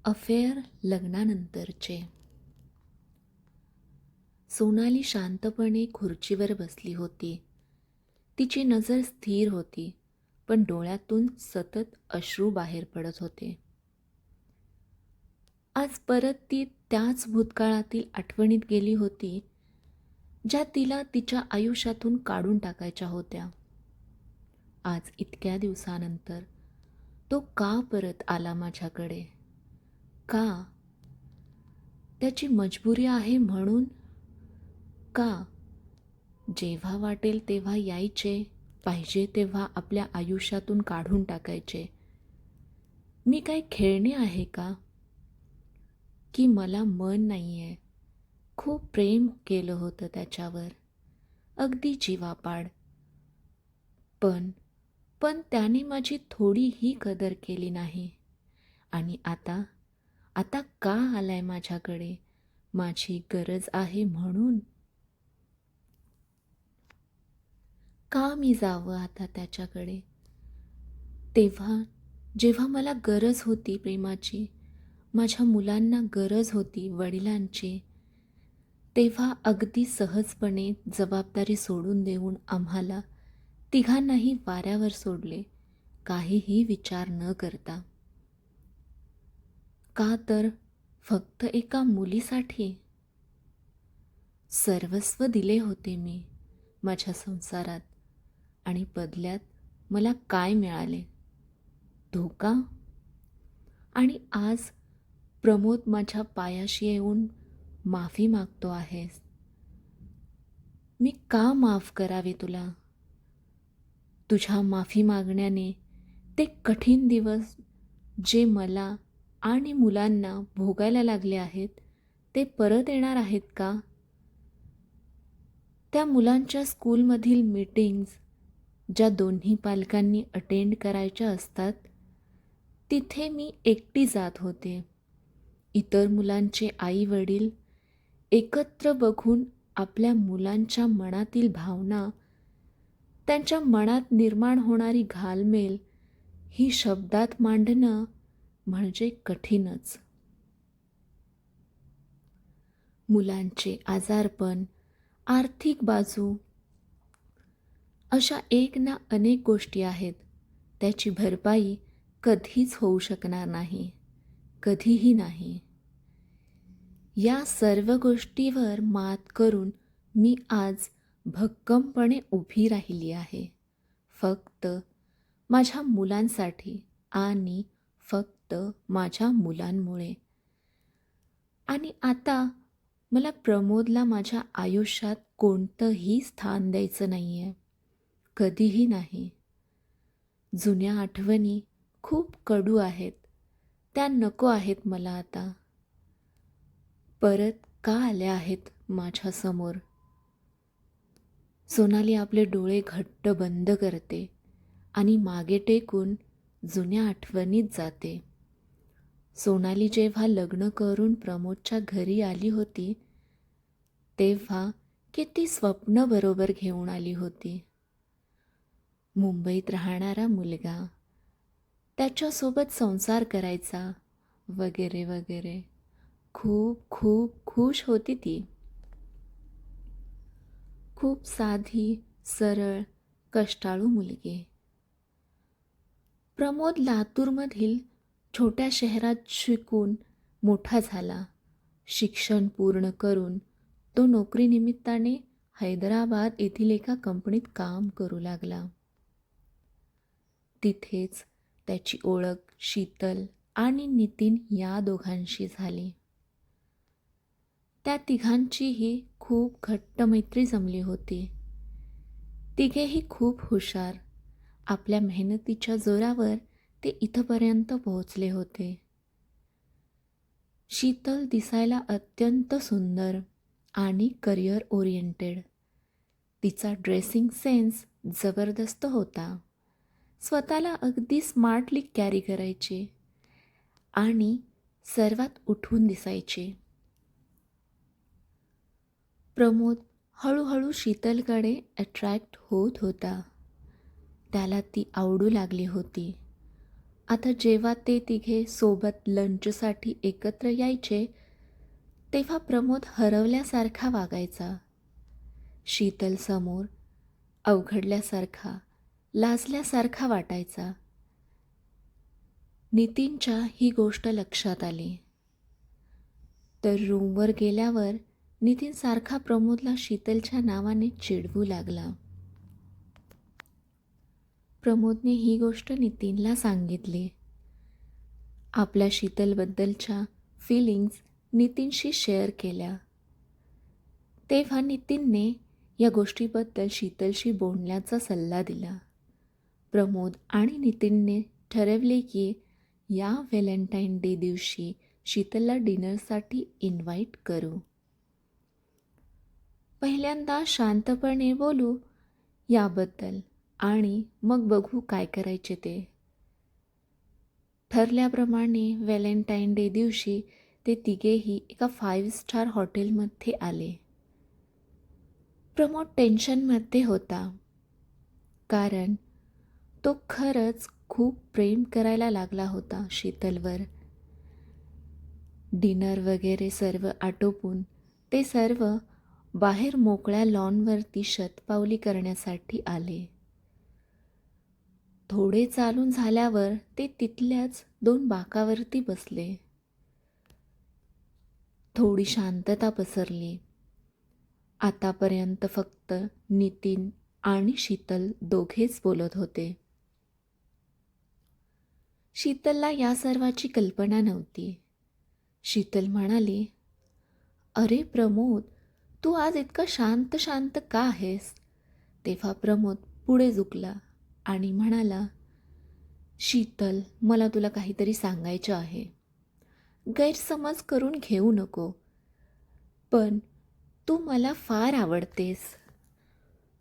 Affair लग्नानंतरचे. Sonali शांतपणे खुर्चीवर बसली होती. तिची नजर स्थिर होती, पण डोळ्यातून सतत अश्रू बाहेर पडत होते. आज परत ती त्याच भूतकाळातील आठवणीत गेली होती, ज्या तिला तिच्या आयुष्यातून काढून टाकायच्या होत्या. आज इतक्या दिवसानंतर तो का परत आला माझ्याकडे? का? त्याची मजबुरी आहे म्हणून? का? जेव्हा वाटेल तेव्हा यायचे, पाहिजे तेव्हा आपल्या आयुष्यातून काढून टाकायचे. मी काही खेळणे आहे का? की मला मन नाहीये? खूप प्रेम केलं होतं त्याच्यावर, अगदी जीवापाड. पण पण त्याने माझी थोडीही कदर केली नाही. आणि आता आता का आलाय माझ्याकडे? माझी गरज आहे म्हणून? का मी जावं आता त्याच्याकडे? तेव्हा जेव्हा मला गरज होती प्रेमाची, माझ्या मुलांना गरज होती वडिलांची, तेव्हा अगदी सहजपणे जबाबदारी सोडून देऊन आम्हाला तिघांनाही वाऱ्यावर सोडले, काहीही विचार न करता. का तर फक्त एका मुलीसाठी? सर्वस्व दिले होते मी माझ्या संसारात, आणि बदल्यात मला काय मिळाले? धोका. आणि आज प्रमोद माझ्या पायाशी येऊन माफी मागतो आहेस. मी का माफ करावे तुला? तुझ्या माफी मागण्याने ते कठीण दिवस जे मला आणि मुलांना भोगायला लागले आहेत, ते परत येणार आहेत का? त्या मुलांच्या स्कूलमधील मीटिंग्ज ज्या दोन्ही पालकांनी अटेंड करायच्या असतात, तिथे मी एकटी जात होते. इतर मुलांचे आई वडील एकत्र बघून आपल्या मुलांच्या मनातील भावना, त्यांच्या मनात निर्माण होणारी घालमेल ही शब्दात मांडणं म्हणजे कठीणच. मुलांचे आजारपण, आर्थिक बाजू, अशा एक ना अनेक गोष्टी आहेत. त्याची भरपाई कधीच होऊ शकणार नाही, कधीही नाही. या सर्व गोष्टीवर मात करून मी आज भक्कमपणे उभी राहिली आहे, फक्त माझ्या मुलांसाठी आणि फक्त माझ्या मुलांमुळे. आणि आता मला प्रमोदला माझ्या आयुष्यात कोणतंही स्थान द्यायचं नाही आहे, कधीही नाही. जुन्या आठवणी खूप कडू आहेत, त्या नको आहेत मला आता. परत का आल्या आहेत माझ्यासमोर? सोनाली आपले डोळे घट्ट बंद करते आणि मागे टेकून जुन्या आठवणीत जाते. सोनाली जेव्हा लग्न करून प्रमोदच्या घरी आली होती, तेव्हा किती स्वप्न बरोबर घेऊन आली होती. मुंबईत राहणारा मुलगा, त्याच्यासोबत संसार करायचा, वगैरे वगैरे. खूप खूप खुश होती ती. खूप साधी, सरळ, कष्टाळू मुलगी. प्रमोद लातूरमधील छोट्या शहरात शिकून मोठा झाला. शिक्षण पूर्ण करून तो नोकरीनिमित्ताने हैदराबाद येथील एका कंपनीत काम करू लागला. तिथेच त्याची ओळख शीतल आणि नितीन या दोघांशी झाली. त्या तिघांचीही खूप घट्ट मैत्री जमली होती. तिघेही खूप हुशार. आपल्या मेहनतीच्या जोरावर ते इथपर्यंत पोहोचले होते. शीतल दिसायला अत्यंत सुंदर आणि करिअर ओरिएंटेड. तिचा ड्रेसिंग सेन्स जबरदस्त होता. स्वतःला अगदी स्मार्टली कॅरी करायचे आणि सर्वात उठून दिसायचे. प्रमोद हळूहळू शीतलकडे अट्रॅक्ट होत होता. त्याला ती आवडू लागली होती. आता जेव्हा ते तिघे सोबत लंचसाठी एकत्र यायचे तेव्हा प्रमोद हरवल्यासारखा वागायचा. शीतल समोर अवघडल्यासारखा, लाजल्यासारखा वाटायचा. नितीनच्या ही गोष्ट लक्षात आली. तर रूमवर गेल्यावर नितीन सारखा प्रमोदला शीतलच्या नावाने चिडवू लागला. प्रमोदने ही गोष्ट नितीनला सांगितली. आपल्या शीतलबद्दलच्या फिलिंग्स नितीनशी शेअर केल्या. तेव्हा नितीनने या गोष्टीबद्दल शीतलशी बोलण्याचा सल्ला दिला. प्रमोद आणि नितीनने ठरवले की या व्हॅलेंटाईन डे दिवशी शीतलला डिनरसाठी इन्व्हाइट करू. पहिल्यांदा शांतपणे बोलू याबद्दल आणि मग बघू काय करायचे ते. ठरल्याप्रमाणे व्हॅलेंटाईन डे दिवशी ते तिघेही एका 5 स्टार हॉटेलमध्ये आले. प्रमोद टेन्शनमध्ये होता, कारण तो खरंच खूप प्रेम करायला लागला होता शीतलवर. डिनर वगैरे सर्व आटोपून ते सर्व बाहेर मोकळ्या लॉनवरती शतपावली करण्यासाठी आले. थोडे चालून झाल्यावर ते तिथल्याच 2 बाकावरती बसले. थोडी शांतता पसरली. आतापर्यंत फक्त नितीन आणि शीतल दोघेच बोलत होते. शीतलला या सर्वाची कल्पना नव्हती. शीतल म्हणाली, "अरे प्रमोद, तू आज इतका शांत शांत का आहेस?" तेव्हा प्रमोद पुढे झुकला आणि म्हणाला, "शीतल, मला तुला काहीतरी सांगायचं आहे. गैरसमज करून घेऊ नको, पण तू मला फार आवडतेस.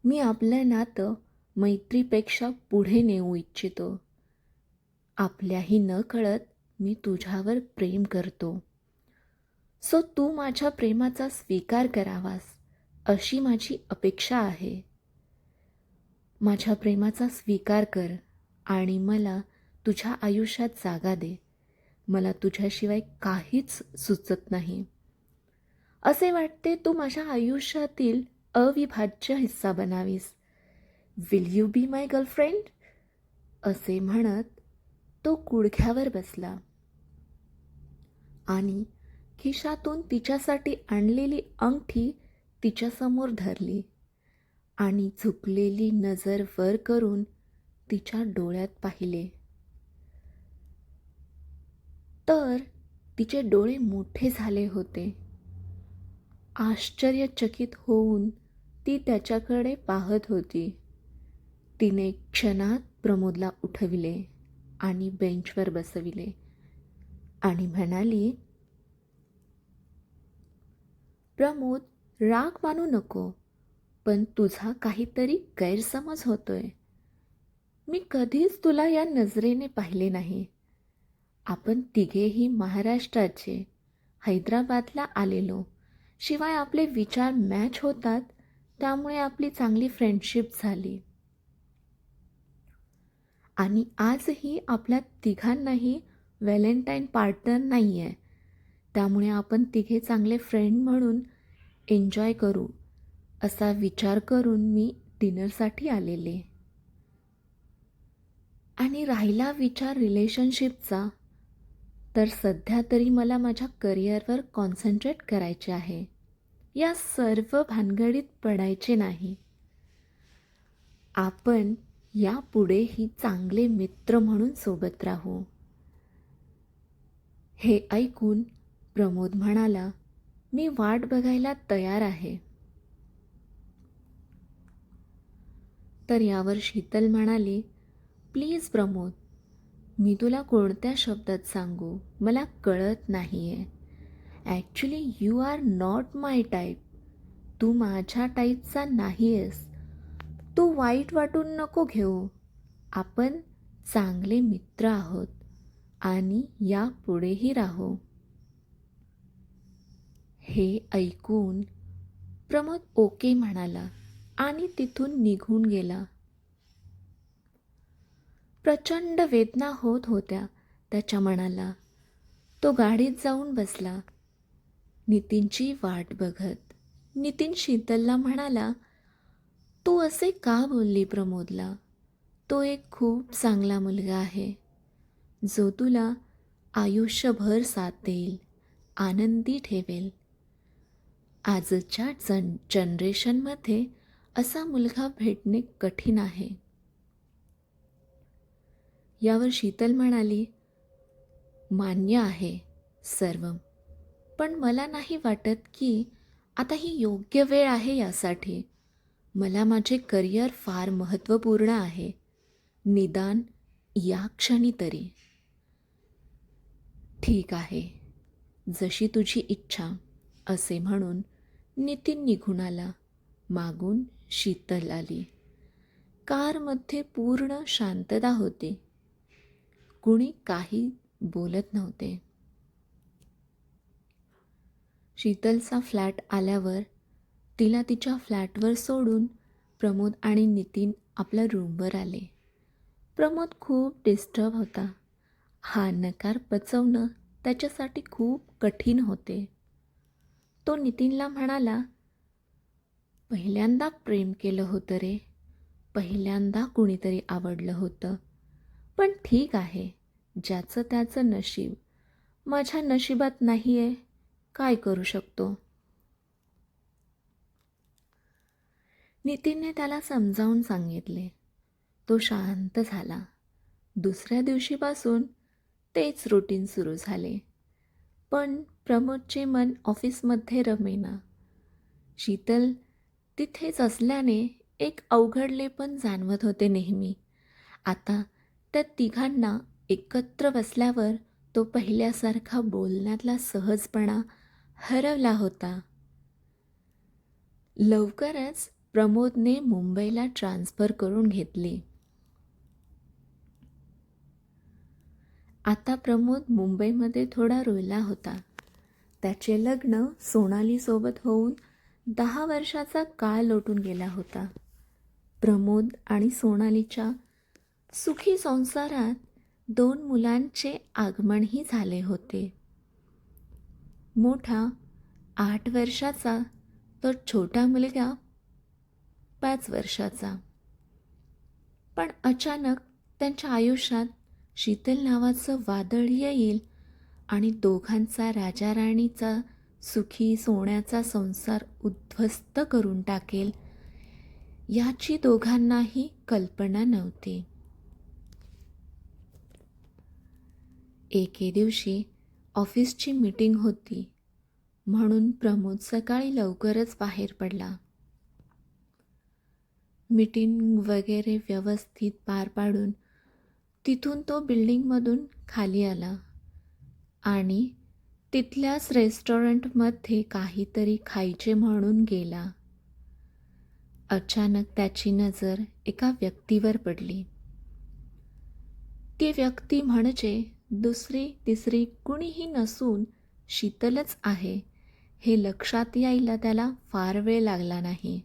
मी आपलं नातं मैत्रीपेक्षा पुढे नेऊ इच्छितो. आपल्याही नकळत मी तुझ्यावर प्रेम करतो. सो तू माझ्या प्रेमाचा स्वीकार करावास अशी माझी अपेक्षा आहे. माझ्या प्रेमाचा स्वीकार कर आणि मला तुझ्या आयुष्यात जागा दे. मला तुझ्याशिवाय काहीच सुचत नाही. असे वाटते तू माझ्या आयुष्यातील अविभाज्य हिस्सा बनावीस. Will you be my girlfriend?" असे म्हणत तो गुडघ्यावर बसला आणि खिशातून तिच्यासाठी आणलेली अंगठी तिच्यासमोर धरली आणि झुकलेली नजर वर करून तिच्या डोळ्यात पाहिले. तर तिचे डोळे मोठे झाले होते. आश्चर्यचकित होऊन ती त्याच्याकडे पाहत होती. तिने क्षणात प्रमोदला उठविले आणि बेंचवर बसविले आणि म्हणाली, "प्रमोद, राग मानू नको, पण तुझा काहीतरी गैरसमज होतोय. मी कधीच तुला या नजरेने पाहिले नाही. आपण तिघेही महाराष्ट्राचे, हैदराबादला आलेलो. शिवाय आपले विचार मॅच होतात, त्यामुळे आपली चांगली फ्रेंडशिप झाली. आणि आजही आपल्या तिघांनाही व्हॅलेंटाईन पार्टनर नाही आहे. त्यामुळे आपण तिघे चांगले फ्रेंड म्हणून एन्जॉय करू असा विचार करून मी डिनरसाठी आलेले. आणि राहिला विचार रिलेशनशिपचा, तर सध्या तरी मला माझ्या करिअरवर कॉन्सन्ट्रेट करायचे आहे. या सर्व भानगडीत पडायचे नाही. आपण यापुढेही चांगले मित्र म्हणून सोबत राहू." हे ऐकून प्रमोद म्हणाला, "मी वाट बघायला तयार आहे." तर यावर शीतल म्हणाली, "प्लीज प्रमोद, मी तुला कोणत्या शब्दात सांगू मला कळत नाहीये. Actually you are not my type. तू माझ्या टाईपचा नाही आहेस. तू वाईट वाटून नको घेऊ. आपण चांगले मित्र आहोत आणि यापुढेही राहू." हे ऐकून प्रमोद ओके म्हणाला आणि तिथून निघून गेला. प्रचंड वेदना होत होत्या त्याच्या मनाला. तो गाडीत जाऊन बसला, नितीनची वाट बघत. नितीन शीतलला म्हणाला, तू असे का बोलली प्रमोदला? तो एक खूप चांगला मुलगा आहे, जो तुला आयुष्यभर साथ देईल, आनंदी ठेवेल. आजच्या जनरेशनमध्ये असा मुलगा भेटणे कठीण आहे. यावर शीतल म्हणाली, मान्य आहे सर्व, पण मला नाही वाटत की आता ही योग्य वेळ आहे यासाठी. मला माझे करिअर फार महत्त्वपूर्ण आहे, निदान या क्षणी तरी. ठीक आहे, जशी तुझी इच्छा, असे म्हणून नितीन निघून आला. मागून शीतल आली. कारमध्ये पूर्ण शांतता होती. कुणी काही बोलत नव्हते. शीतलचा फ्लॅट आल्यावर तिला तिच्या फ्लॅटवर सोडून प्रमोद आणि नितीन आपल्या रूमवर आले. प्रमोद खूप डिस्टर्ब होता. हा नकार पचवणं त्याच्यासाठी खूप कठीण होते. तो नितीनला म्हणाला, पहिल्यांदा प्रेम केलं होतं रे, पहिल्यांदा कुणीतरी आवडलं होतं. पण ठीक आहे, ज्याचं त्याचं नशीब. माझ्या नशिबात नाही आहे, काय करू शकतो? नितीनने त्याला समजावून सांगितले. तो शांत झाला. दुसऱ्या दिवशीपासून तेच रुटीन सुरू झाले. पण प्रमोदचे मन ऑफिसमध्ये रमेना. शीतल तिथेच असल्याने एक अवघडले पण जाणवत होते नेहमी. आता त्या तिघांना एकत्र बसल्यावर तो पहिल्यासारखा बोलण्यातला सहजपणा हरवला होता. लवकरच प्रमोदने मुंबईला ट्रान्स्फर करून घेतली. आता प्रमोद मुंबईमध्ये थोडा रुळला होता. त्याचे लग्न सोनालीसोबत होऊन 10 वर्षाचा काळ लोटून गेला होता. प्रमोद आणि सोनालीच्या सुखी संसारात 2 मुलांचे आगमनही झाले होते. मोठा 8 वर्षाचा, तर छोटा मुलगा 5 वर्षाचा. पण अचानक त्यांच्या आयुष्यात शीतल नावाचं वादळ येईल आणि दोघांचा राजा-राणीचा सुखी सोन्याचा संसार उद्ध्वस्त करून टाकेल, याची दोघांनाही कल्पना नव्हती. एके दिवशी ऑफिसची मीटिंग होती, म्हणून प्रमोद सकाळी लवकरच बाहेर पडला. मीटिंग वगैरे व्यवस्थित पार पाडून तिथून तो बिल्डिंगमधून खाली आला आणि तिथल्याच रेस्टॉरंटमध्ये काहीतरी खायचे म्हणून गेला. अचानक त्याची नजर एका व्यक्तीवर पडली. ती व्यक्ती म्हणजे दुसरी तिसरी कुणीही नसून शीतलच आहे, हे लक्षात यायला त्याला फार वेळ लागला नाही.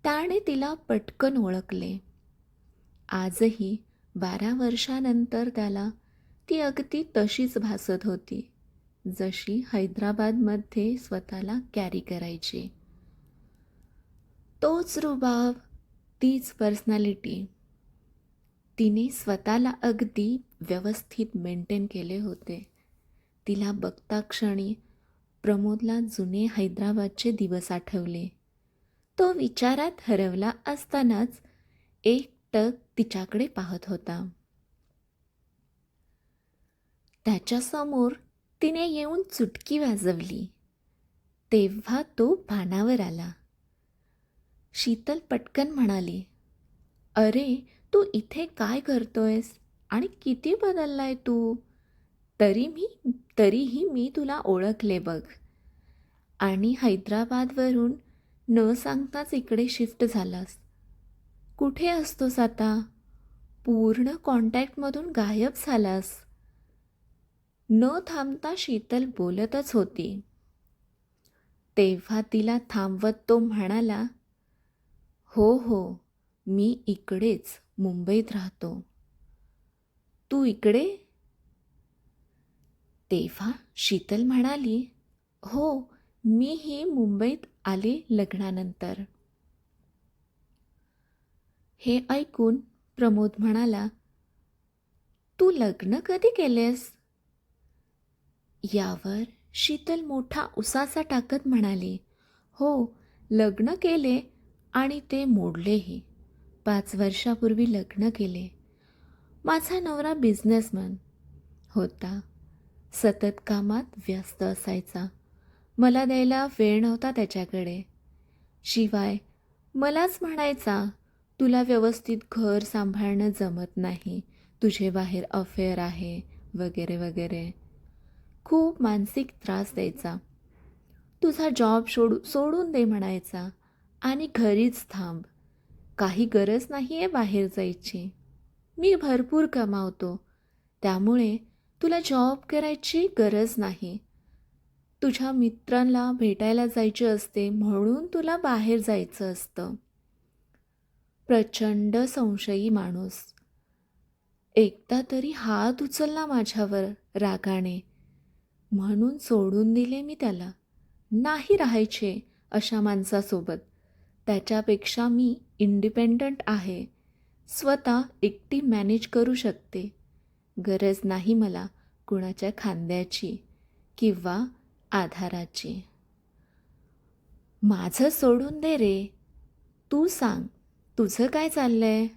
त्याने तिला पटकन ओळखले. आजही 12 वर्षानंतर त्याला ती अगदी तशीच भासत होती, जशी हैदराबादमध्ये स्वतःला कॅरी करायची. तोच रुबाब, तीच पर्सनॅलिटी. तिने स्वतःला अगदी व्यवस्थित मेंटेन केले होते. तिला बघता क्षणी प्रमोदला जुने हैदराबादचे दिवस आठवले. तो विचारात हरवला असतानाच एकटक तिच्याकडे पाहत होता. त्याच्यासमोर तिने येऊन चुटकी वाजवली. तेव्हा तो भानावर आला. शीतल पटकन म्हणाली, अरे, तू इथे काय करतोयस आणि किती बदललाय तू? तरीही मी तुला ओळखले बघ. आणि हैदराबादवरून न सांगताच इकडे शिफ्ट झालास. कुठे असतोस आता? पूर्ण कॉन्टॅक्टमधून गायब झालास. न थांबता शीतल बोलतच होती. तेव्हा तिला थांबवत तो म्हणाला, हो, मी इकडेच मुंबईत राहतो. तू इकडे? तेव्हा शीतल म्हणाली, हो, मीही मुंबईत आले लग्नानंतर. हे ऐकून प्रमोद म्हणाला, तू लग्न कधी केलेस? यावर शीतल मोठा उसासा टाकत म्हणाली, हो, लग्न केले आणि ते मोडलेही. 5 वर्षापूर्वी लग्न केले. माझा नवरा बिझनेसमन होता. सतत कामात व्यस्त असायचा. मला द्यायला वेळ नव्हता त्याच्याकडे. शिवाय मलाच म्हणायचा, तुला व्यवस्थित घर सांभाळणं जमत नाही, तुझे बाहेर अफेअर आहे, वगैरे वगैरे. खूप मानसिक त्रास द्यायचा. तुझा जॉब सोडून दे म्हणायचा आणि घरीच थांब. काही गरज नाही आहे बाहेर जायची. मी भरपूर कमावतो, त्यामुळे तुला जॉब करायची गरज नाही. तुझ्या मित्रांना भेटायला जायचे असते म्हणून तुला बाहेर जायचं असतं. प्रचंड संशयी माणूस. एकदा तरी हात उचलला माझ्यावर रागाने, म्हणून सोडून दिले मी त्याला. नाही राहायचे अशा माणसासोबत. त्याच्यापेक्षा मी इंडिपेंडंट आहे. स्वतः एकटी मॅनेज करू शकते. गरज नाही मला कुणाच्या खांद्याची किंवा आधाराची. माझं सोडून दे रे. तू सांग, तुझं काय चाललंय?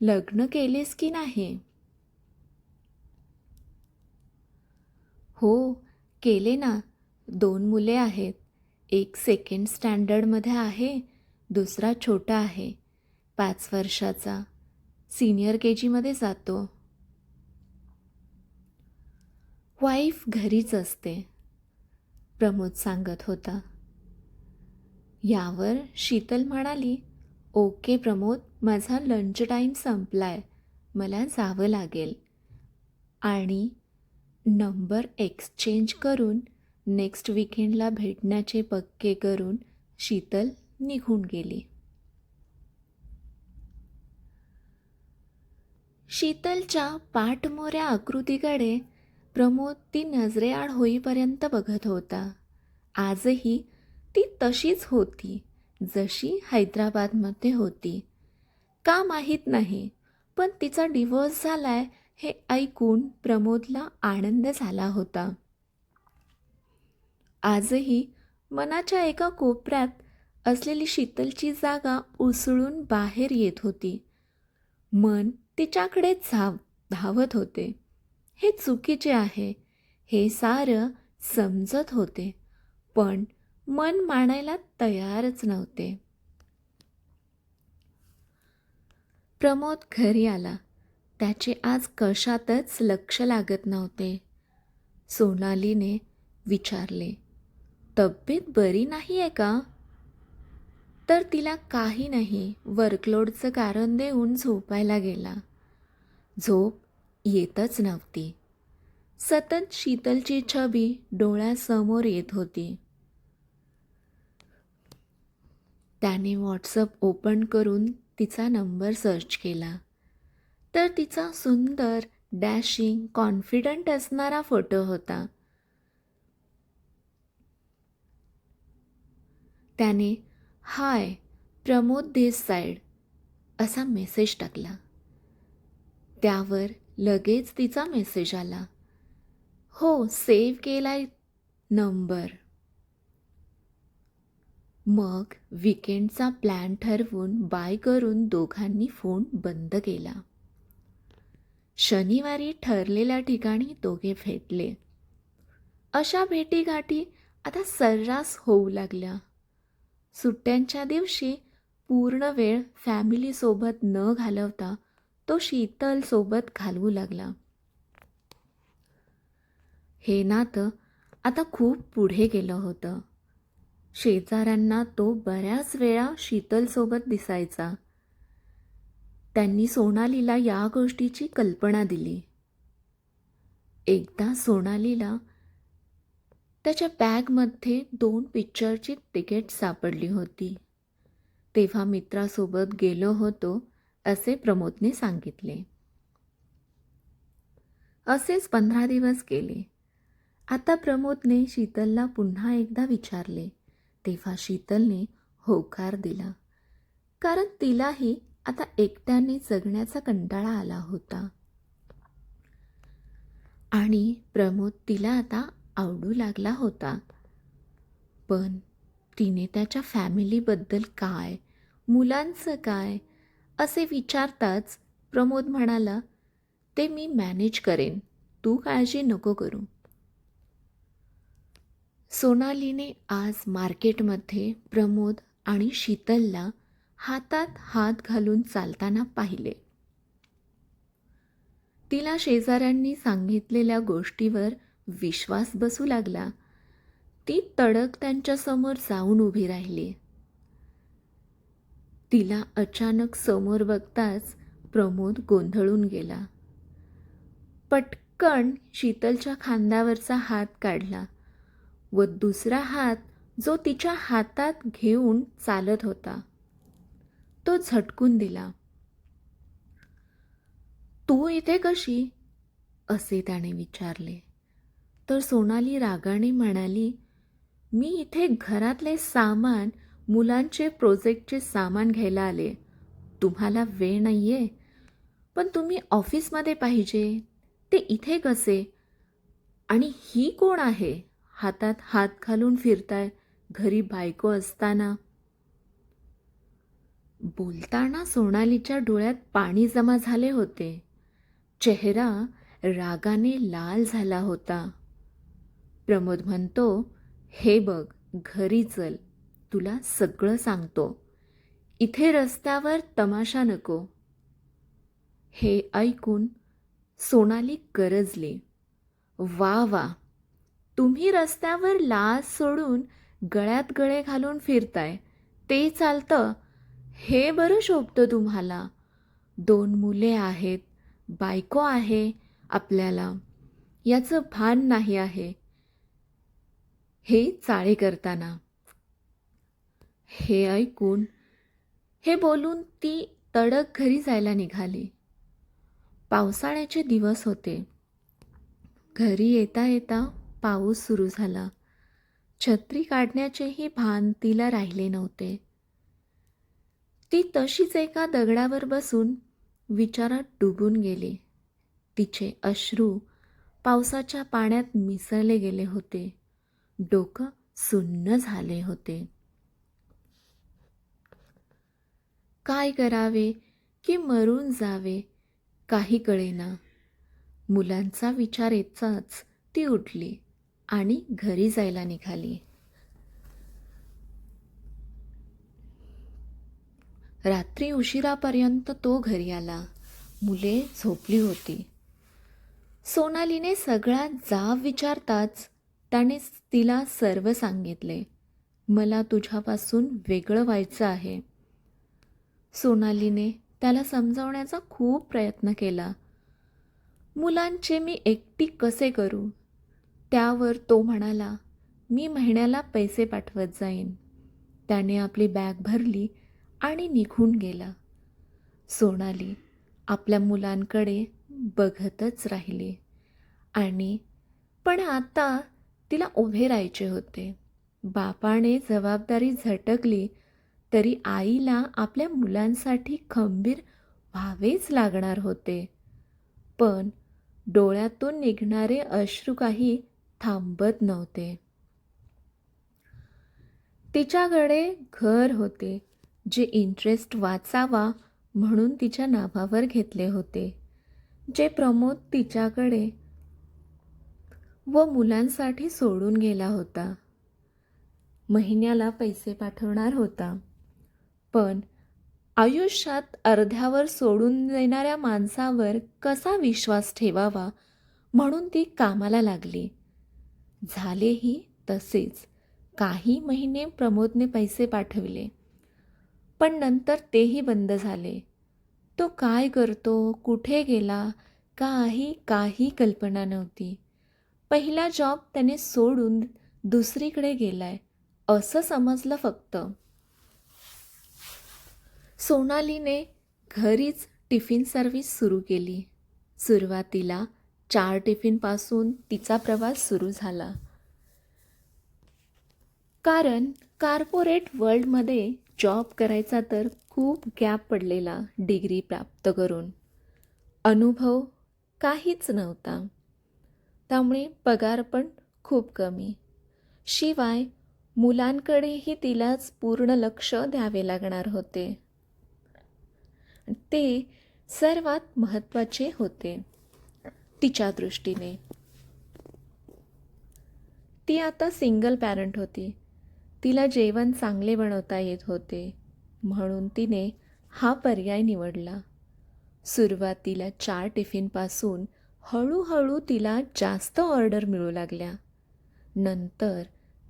लग्न केलेस की नाही? हो, केले ना. 2 मुले आहेत. एक 2nd स्टँडर्डमध्ये आहे, दुसरा छोटा आहे, 5 वर्षाचा. सिनियर KGमध्ये जातो. वाईफ घरीच असते, प्रमोद सांगत होता. यावर शीतल म्हणाली, ओके प्रमोद, माझा लंच टाईम संपलाय, मला जावं लागेल. आणि नंबर एक्सचेंज करून नेक्स्ट वीकेंडला भेटण्याचे पक्के करून शीतल निघून गेली. शीतलच्या पाठमोऱ्या आकृतीकडे प्रमोद ती नजरेआड होईपर्यंत बघत होता. आजही ती तशीच होती जशी हैदराबादमध्ये होती. का माहीत नाही, पण तिचा डिवोर्स झालाय हे ऐकून प्रमोदला आनंद झाला होता. आजही मनाच्या एका कोपऱ्यात असलेली शीतलची जागा उसळून बाहेर येत होती. मन तिच्याकडे धावत होते. हे चुकीचे आहे हे सारं समजत होते, पण मन मानायला तयारच नव्हते. प्रमोद घरी आला. त्याचे आज कशातच लक्ष लागत नव्हते. सोनालीने विचारले, तब्येत बरी नाही आहे का? तर तिला काही नाही वर्कलोडचं कारण देऊन झोपायला गेला. झोप येतच नव्हती. सतत शीतलची छबी डोळ्यासमोर येत होती. त्याने व्हॉट्सअप ओपन करून तिचा नंबर सर्च केला, तर तिचा सुंदर, डॅशिंग, कॉन्फिडंट असणारा फोटो होता. त्याने हाय प्रमोद धिस साईड असा मेसेज टाकला. त्यावर लगेच तिचा मेसेज आला, हो, सेव्ह केलाय नंबर. मग विकेंडचा प्लॅन ठरवून बाय करून दोघांनी फोन बंद केला. शनिवारी ठरलेल्या ठिकाणी दोघे भेटले. अशा भेटीगाठी आता सर्रास होऊ लागल्या. सुट्ट्यांच्या दिवशी पूर्ण वेळ फॅमिलीसोबत न घालवता तो शीतलसोबत घालवू लागला. हे नातं आता खूप पुढे गेलं होतं. शेजाऱ्यांना तो बऱ्याच वेळा शीतलसोबत दिसायचा. त्यांनी सोनालीला या गोष्टीची कल्पना दिली. एकदा सोनालीला त्याच्या बॅगमध्ये 2 पिक्चरची तिकीट सापडली होती. तेव्हा मित्रासोबत गेलो होतो असे प्रमोदने सांगितले. असेच 15 दिवस गेले. आता प्रमोदने शीतलला पुन्हा एकदा विचारले. तेव्हा शीतलने होकार दिला. कारण तिलाही आता एकट्याने जगण्याचा कंटाळा आला होता. आणि प्रमोद तिला आता आवडू लागला होता. पण तिने त्याच्या फॅमिलीबद्दल काय, मुलांचं काय असे विचारताच प्रमोद म्हणाला, ते मी मॅनेज करेन, तू काळजी नको करू. सोनालीने आज मार्केटमध्ये प्रमोद आणि शीतलला हातात हात घालून चालताना पाहिले. तिला शेजाऱ्यांनी सांगितलेल्या गोष्टीवर विश्वास बसू लागला. ती तडक त्यांच्यासमोर जाऊन उभी राहिली. तिला अचानक समोर बघताच प्रमोद गोंधळून गेला. पटकन शीतलच्या खांद्यावरचा हात काढला व दुसरा हात जो तिच्या हातात घेऊन चालत होता तो झटकून दिला. तू इथे कशी? असे त्याने विचारले. तर सोनाली रागाने म्हणाली, मी इथे घरातले सामान, मुलांचे प्रोजेक्टचे सामान घ्यायला आले. तुम्हाला वेळ नाहीये? पण तुम्ही ऑफिसमध्ये पाहिजे, ते इथे कसे? आणि ही कोण आहे हातात हात घालून फिरताय घरी बायको असताना? बोलताना सोनालीच्या डोळ्यात पाणी जमा झाले होते. चेहरा रागाने लाल झाला होता. प्रमोद म्हणतो, हे बघ, घरी चल, तुला सगळं सांगतो. इथे रस्त्यावर तमाशा नको. हे ऐकून सोनाली गरजली. वा वा, तुम्ही रस्त्यावर लाज सोडून गळ्यात गळे घालून फिरताय ते चालतं? हे बरं शोभतं तुम्हाला. 2 मुले आहेत, बायको आहे आपल्याला, याचं भान नाही आहे हे चाळे करताना. हे ऐकून, हे बोलून ती तडक घरी जायला निघाली. पावसाळ्याचे दिवस होते. घरी येता येता पाऊस सुरू झाला. छत्री काढण्याचेही भान तिला राहिले नव्हते. ती तशीच एका दगडावर बसून विचारात डुबून गेली. तिचे अश्रू पावसाच्या पाण्यात मिसळले गेले होते. डोकं सुन्न झाले होते. काय करावे की मरून जावे काही कळेना. मुलांचा विचार येताच ती उठली आणि घरी जायला निघाली. रात्री उशिरापर्यंत तो घरी आला. मुले झोपली होती. सोनालीने सगळा जाब विचारताच त्याने तिला सर्व सांगितले. मला तुझ्यापासून वेगळं व्हायचं आहे. सोनालीने त्याला समजावण्याचा खूप प्रयत्न केला. मुलांचे मी एकटी कसे करू? त्यावर तो म्हणाला, मी महिन्याला पैसे पाठवत जाईन. त्याने आपली बॅग भरली आणि निघून गेला. सोनाली आपल्या मुलांकडे बघतच राहिली. पण आता तिला उभे राहायचे होते. बापाने जबाबदारी झटकली तरी आईला आपल्या मुलांसाठी खंबीर व्हावेच लागणार होते. पण डोळ्यातून निघणारे अश्रू काही थांबत नव्हते. तिच्याकडे घर होते जे इंटरेस्ट वाचावा म्हणून तिच्या नावावर घेतले होते, जे प्रमोद तिच्याकडे व मुलांसाठी सोडून गेला होता. महिन्याला पैसे पाठवणार होता. पण आयुष्यात अर्ध्यावर सोडून देणाऱ्या माणसावर कसा विश्वास ठेवावा म्हणून ती कामाला लागली. झालेही तसेच. काही महिने प्रमोदने पैसे पाठविले, पण नंतर तेही बंद झाले. तो काय करतो, कुठे गेला, काही कल्पना नव्हती. पहिला जॉब त्याने सोडून दुसरीकडे गेलाय असं समजलं फक्त. सोनालीने घरीच टिफिन सर्व्हिस सुरू केली. सुरुवातीला 4 टिफिनपासून तिचा प्रवास सुरू झाला. कारण कॉर्पोरेट वर्ल्डमध्ये जॉब करायचा तर खूप गॅप पडलेला डिग्री प्राप्त करून. अनुभव काहीच नव्हता. त्यामुळे पगार पण खूप कमी. शिवाय मुलांकडेही तिलाच पूर्ण लक्ष द्यावे लागणार होते. ते सर्वात महत्त्वाचे होते तिच्या दृष्टीने. ती आता सिंगल पॅरंट होती. तिला जेवण चांगले बनवता येत होते, म्हणून तिने हा पर्याय निवडला. सुरुवातीला 4 टिफिनपासून हळूहळू तिला जास्त ऑर्डर मिळू लागल्या. नंतर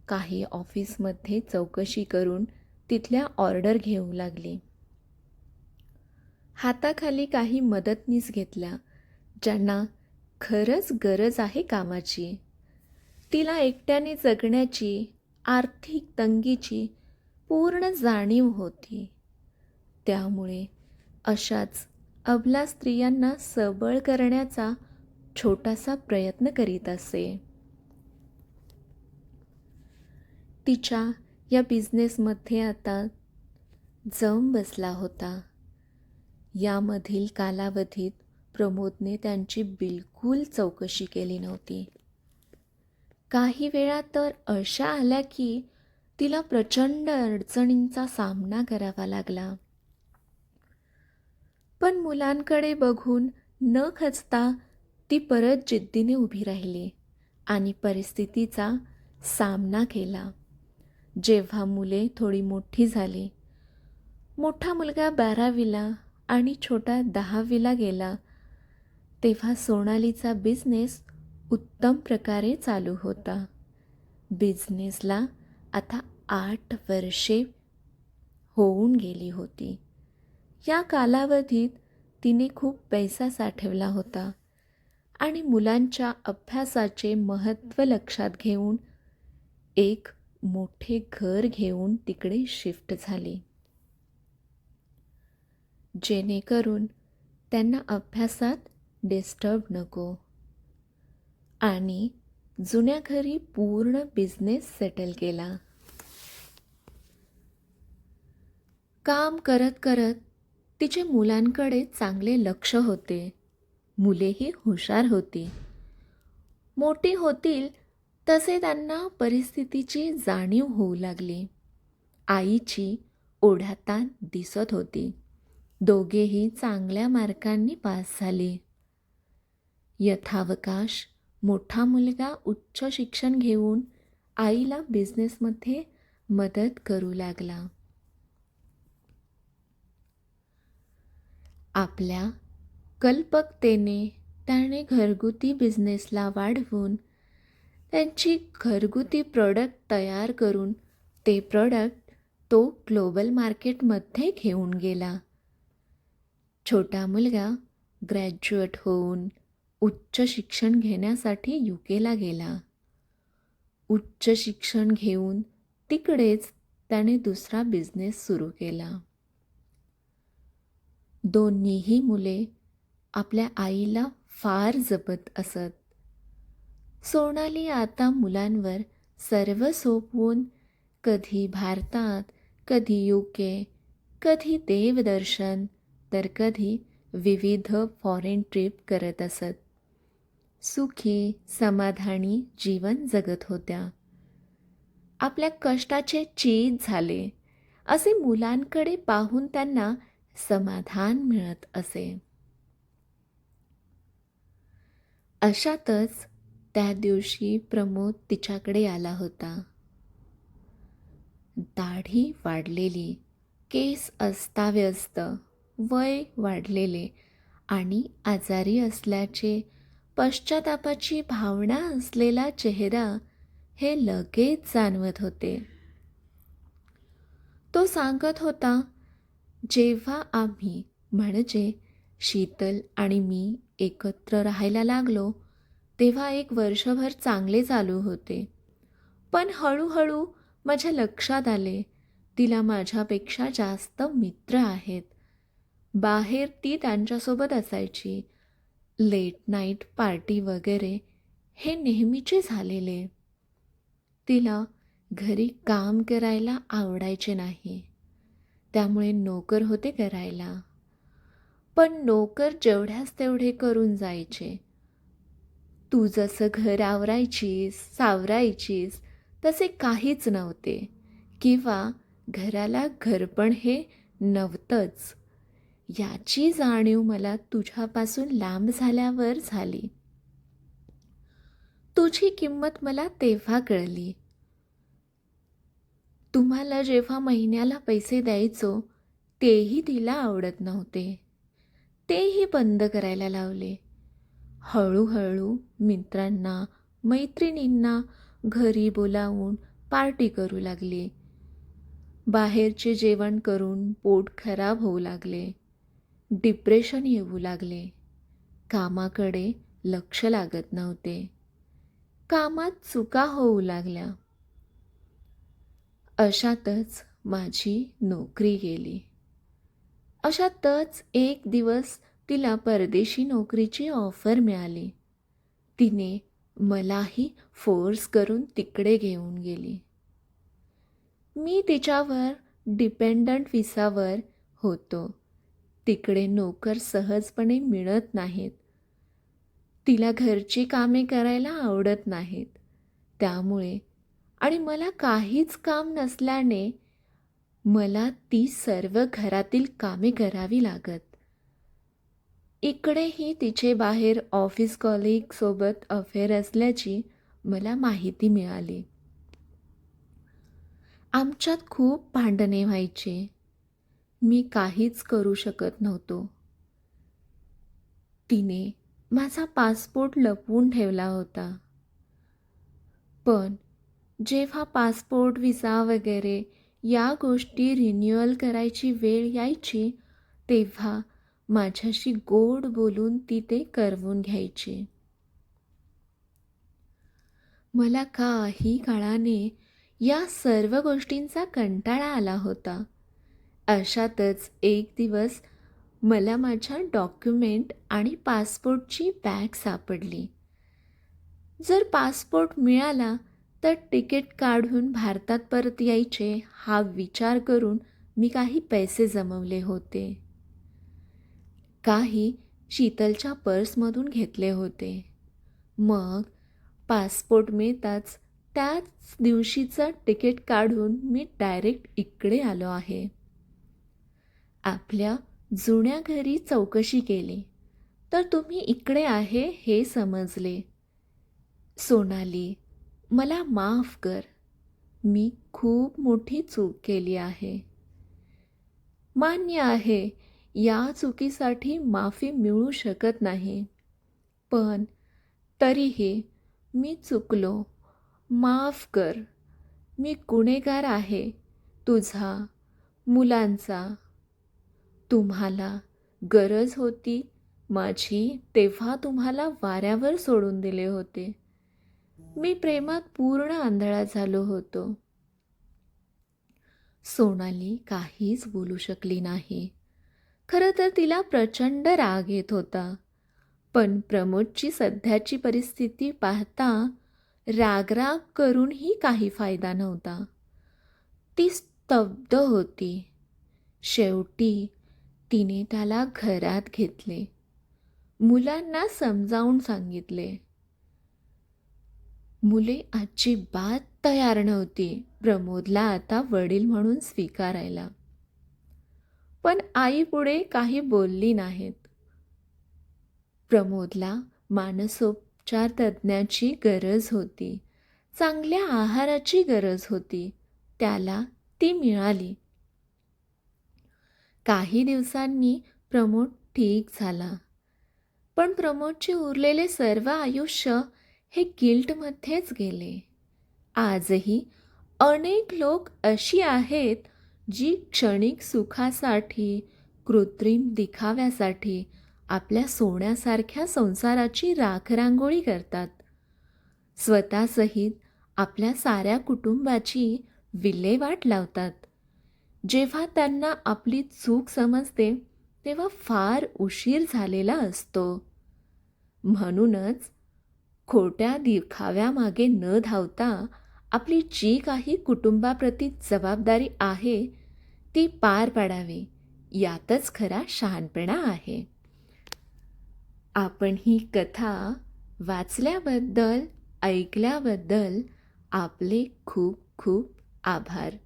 काही ऑफिसमध्ये चौकशी करून तिथल्या ऑर्डर घेऊ लागली. हाताखाली काही मदतनीस घेतल्या, ज्यांना खरंच गरज आहे कामाची. तिला एकट्याने जगण्याची, आर्थिक तंगीची पूर्ण जाणीव होती. त्यामुळे अशाच अबला स्त्रियांना सबळ करण्याचा छोटासा प्रयत्न करीत असे. तिच्या या बिझनेसमध्ये आता जम बसला होता. यामधील कालावधीत प्रमोदने त्यांची बिलकुल चौकशी केली नव्हती. काही वेळा तर अशा आल्या की तिला प्रचंड अडचणींचा सामना करावा लागला. पण मुलांकडे बघून न खचता ती परत जिद्दीने उभी राहिली आणि परिस्थितीचा सामना केला. जेव्हा मुले थोडी मोठी झाली, मोठा मुलगा 12वीला आणि छोटा 10वीला गेला, तेव्हा सोनालीचा बिझनेस उत्तम प्रकारे चालू होता. बिझनेसला आता 8 वर्षे होऊन गेली होती. या कालावधीत तिने खूप पैसा साठवला होता आणि मुलांच्या अभ्यासाचे महत्त्व लक्षात घेऊन एक मोठे घर घेऊन तिकडे शिफ्ट झाली, जेणेकरून त्यांना अभ्यासात डिस्टर्ब नको. आणि जुन्या घरी पूर्ण बिझनेस सेटल केला. काम करत करत तिचे मुलांकडे चांगले लक्ष होते. मुलेही हुशार होती. मोठी होतील तसे त्यांना परिस्थितीची जाणीव होऊ लागली. आईची ओढाताण दिसत होती. दोघेही चांगल्या मार्कांनी पास झाले. यथावकाश मोठा मुलगा उच्च शिक्षण घेऊन आईला बिझनेसमध्ये मदत करू लागला. आपल्या कल्पकतेने त्याने घरगुती बिझनेसला वाढवून त्यांची घरगुती प्रोडक्ट तयार करून ते प्रोडक्ट तो ग्लोबल मार्केटमध्ये घेऊन गेला. छोटा मुलगा ग्रॅज्युएट होऊन उच्च शिक्षण घेण्यासाठी UKला गेला. उच्च शिक्षण घेऊन तिकडेच त्याने दुसरा बिझनेस सुरू केला. दोन्हीही मुले आपल्या आईला फार जपत असत. सोनाली आता मुलांवर सर्व सोपवून कधी भारतात, कधी UK, कधी देवदर्शन, तर कधी विविध फॉरेन ट्रिप करत असत. सुखी समाधानी जीवन जगत होत्या. आपल्या कष्टाचे चीज झाले असे मुलांकडे पाहून त्यांना समाधान मिळत असे. अशातच त्या दिवशी प्रमोद तिच्याकडे आला होता. दाढी वाढलेली, केस अस्ताव्यस्त, वय वाढलेले आणि आजारी असल्याचे पश्चातापाची भावना असलेला चेहरा हे लगेच जाणवत होते. तो सांगत होता, जेव्हा आम्ही म्हणजे शीतल आणि मी एकत्र राहायला लागलो तेव्हा 1 वर्षभर चांगले चालू होते. पण हळूहळू माझ्या लक्षात आले तिला माझ्यापेक्षा जास्त मित्र आहेत. बाहेर ती त्यांच्यासोबत असायची. लेट नाईट पार्टी वगैरे हे नेहमीचे झालेले. तिला घरी काम करायला आवडायचे नाही. त्यामुळे नोकर होते करायला. पण नोकर जेवढ्याच तेवढे करून जायचे. तू जसं घर आवरायचीस, सावरायचीस तसे काहीच नव्हते किंवा घराला घरपण हे नव्हतंच. याची जाणीव मला तुझ्यापासून लांब झाल्यावर झाली. तुझी किंमत मला तेव्हा कळली. तुम्हाला जेव्हा महिन्याला पैसे द्यायचो तेही तिला आवडत नव्हते. तेही बंद करायला लावले. हळूहळू मित्रांना, मैत्रिणींना घरी बोलावून पार्टी करू लागली. बाहेरचे जेवण करून पोट खराब होऊ लागले. डिप्रेशन येऊ लागले. कामाकडे लक्ष लागत नव्हते. कामात चुका होऊ लागल्या. अशातच माझी नोकरी गेली. अशातच एक दिवस तिला परदेशी नोकरीची ऑफर मिळाली. तिने मलाही फोर्स करून तिकडे घेऊन गेली. मी तिच्यावर डिपेंडंट विसावर होतो. तिकडे नोकर सहजपणे मिळत नाहीत. तिला घरची कामे करायला आवडत नाहीत. त्यामुळे आणि मला काहीच काम नसल्याने मला ती सर्व घरातील कामे करावी लागत. इकडेही तिचे बाहेर ऑफिस कॉलिगसोबत अफेअर असल्याची मला माहिती मिळाली. आमच्यात खूप भांडणे व्हायचे. मी काहीच करू शकत नव्हतो. तिने माझा पासपोर्ट लपवून ठेवला होता. पण जेव्हा पासपोर्ट व्हिसा वगैरे या गोष्टी रिन्युअल करायची वेळ यायची तेव्हा माझ्याशी गोड बोलून ती ते करवून घ्यायची. मला काही काळाने या सर्व गोष्टींचा कंटाळा आला होता. अशातच एक दिवस मला माझ्या डॉक्युमेंट आणि पासपोर्टची बॅग सापडली. जर पासपोर्ट मिळाला तर तिकीट काढून भारतात परत यायचे हा विचार करून मी काही पैसे जमवले होते. काही शीतलच्या पर्समधून घेतले होते. मग पासपोर्ट मिळताच त्याच दिवशीचं तिकीट काढून मी डायरेक्ट इकडे आलो आहे. आपल्या जुन्या घरी चौकशी केली तर तुम्ही इकडे आहे हे समजले. सोनाली, मला माफ कर. मी खूप मोठी चूक केली आहे. मान्य आहे या चुकीसाठी माफी मिळू शकत नाही. पण तरीही मी चुकलो. माफ कर. मी गुन्हेगार आहे तुझा, मुलांचा. तुम्हाला गरज होती माझी तेव्हा तुम्हाला वाऱ्यावर सोडून दिले होते. मी प्रेमात पूर्ण आंधळा झालो होतो. सोनाली काहीच बोलू शकली नाही. खरं तर तिला प्रचंड राग येत होता. पण प्रमोदची सध्याची परिस्थिती पाहता रागराग करूनही काही फायदा नव्हता. ती स्तब्ध होती. शेवटी तिने त्याला घरात घेतले. मुलांना समजावून सांगितले. मुले अजिबात तयार नव्हती प्रमोदला आता वडील म्हणून स्वीकारायला. पण आईपुढे काही बोलली नाहीत. प्रमोदला मानसोपचार तज्ज्ञाची गरज होती. चांगल्या आहाराची गरज होती. त्याला ती मिळाली. काही दिवसांनी प्रमोद ठीक झाला. पण प्रमोदचे उरलेले सर्व आयुष्य हे गिल्टमध्येच गेले. आजही अनेक लोक अशी आहेत जी क्षणिक सुखासाठी, कृत्रिम दिखाव्यासाठी आपल्या सोन्यासारख्या संसाराची राखरांगोळी करतात. स्वतःसहित आपल्या साऱ्या कुटुंबाची विल्हेवाट लावतात. जेव्हा त्यांना आपली चूक समजते तेव्हा फार उशीर झालेला असतो. म्हणूनच खोट्या दिखाव्यामागे न धावता आपली जी काही कुटुंबाप्रती जबाबदारी आहे ती पार पाडावी, यातच खरा शहाणपणा आहे. आपण ही कथा वाचल्याबद्दल, ऐकल्याबद्दल आपले खूप खूप आभार.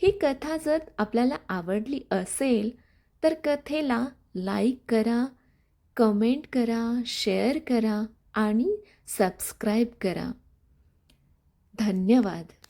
ही कथा जर आपल्याला आवडली असेल तर कथेला लाईक करा, कमेंट करा, शेअर करा आणि सबस्क्राईब करा. धन्यवाद.